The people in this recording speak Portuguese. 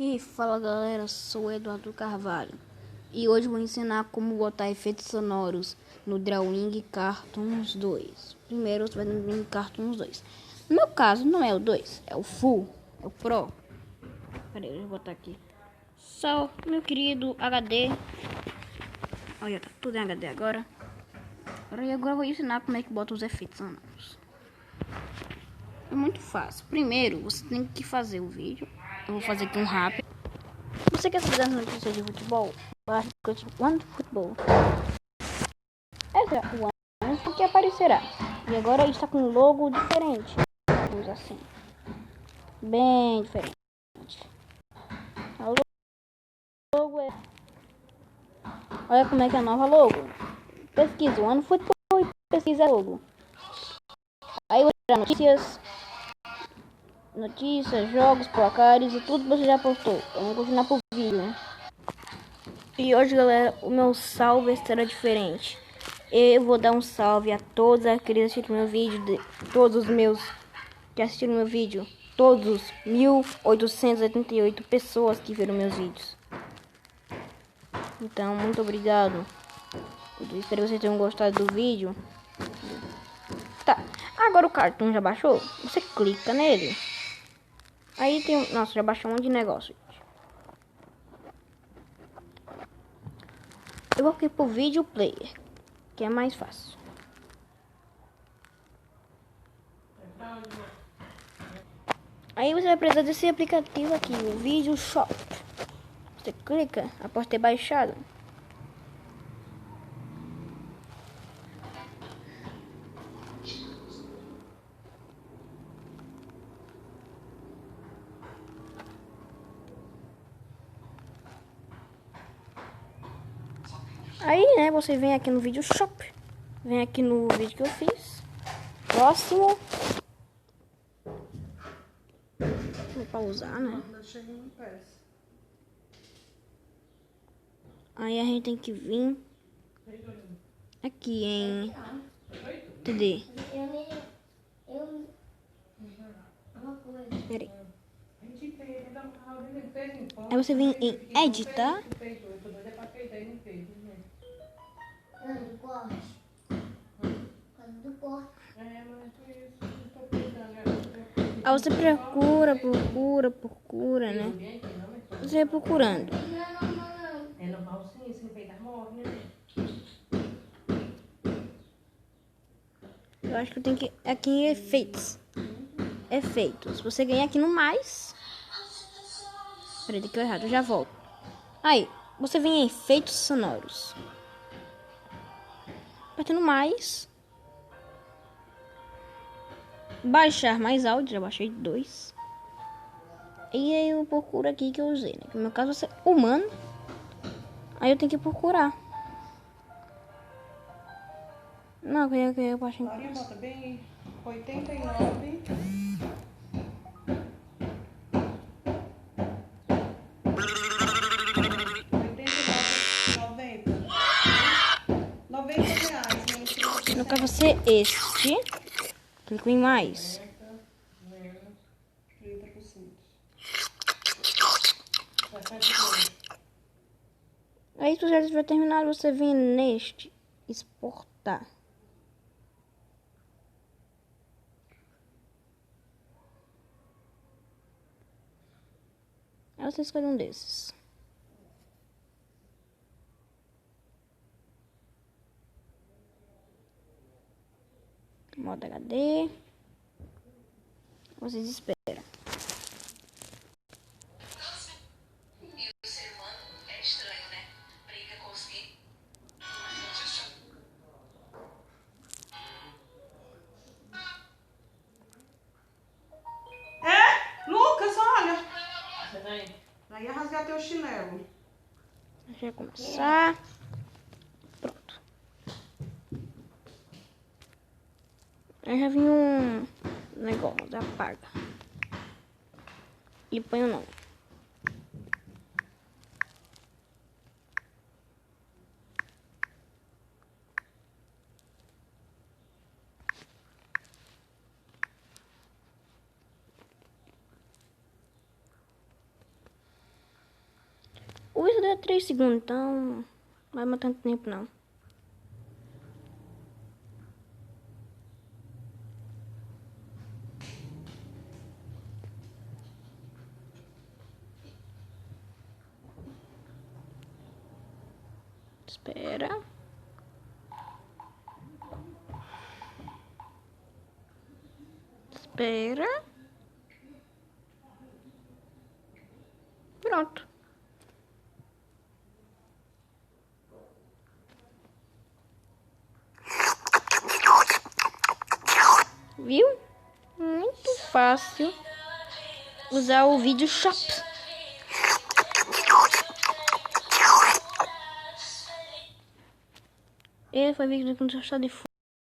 E fala galera, sou o Eduardo Carvalho e hoje vou ensinar como botar efeitos sonoros no Drawing Cartoons 2. Primeiro você vai no Drawing Cartoons 2. No meu caso não é o 2, é o Full, é o Pro. Peraí, eu vou botar aqui. Só meu querido HD. Olha, tá tudo em HD agora. Agora eu vou ensinar como é que bota os efeitos sonoros. É muito fácil. Primeiro você tem que fazer o vídeo. Eu vou fazer aqui um rápido. Você quer saber das notícias de futebol? Baixe o One Futebol. Essa é o One que aparecerá. E agora está com um logo diferente. Vamos assim. Bem diferente. A logo é... Olha como é que é a nova logo. Pesquisa o One Futebol e pesquisa logo. Aí você dá notícias, jogos, placares e tudo você já postou. Vamos continuar pro vídeo, né? E hoje, galera, o meu salve será diferente. Eu vou dar um salve a todos aqueles que assistiram meu vídeo, todos os meus que assistiram meu vídeo, todos os 1.888 pessoas que viram meus vídeos. Então, muito obrigado. Espero que vocês tenham gostado do vídeo. Tá, agora o cartoon já baixou? Você clica nele. Aí tem, nossa, já baixou um monte de negócio. Eu vou aqui pro vídeo player, que é mais fácil. Aí você vai precisar desse aplicativo aqui, o Video Shop. Você clica após ter baixado. Aí, né, você vem aqui no Video Shop. Vem aqui no vídeo que eu fiz. Próximo. Vou pausar, né? Aí a gente tem que vir aqui em TD. Peraí. Aí você vem em editar. Aí você procura, né? Você vai procurando. Eu acho que eu tenho que ir aqui em efeitos. Efeitos. Você ganha aqui no mais. Peraí, daqui eu errado, eu já volto. Aí, você vem em efeitos sonoros. Apertando mais. Baixar mais áudio, já baixei 2. E aí eu procuro aqui que eu usei, né? No meu caso vai ser humano. Aí eu tenho que procurar. Não, eu baixei. Maria, bota bem 89. 90 reais, gente. No caso vai ser este. Clico em mais. 30%. Aí se já tiver terminado, você vem neste exportar. Aí você escolhe um desses. Modo HD. Vocês esperam. Lucas, olha. Aí ia rasgar teu chinelo. Deixa eu começar. Pronto. Aí já vem um negócio, apaga. E põe o nome. O vídeo é 3 segundos, então não vai matar tanto tempo não. Espera. Espera. Pronto. Viu? Muito fácil usar o vídeo shop. Esse foi o vídeo do Conto de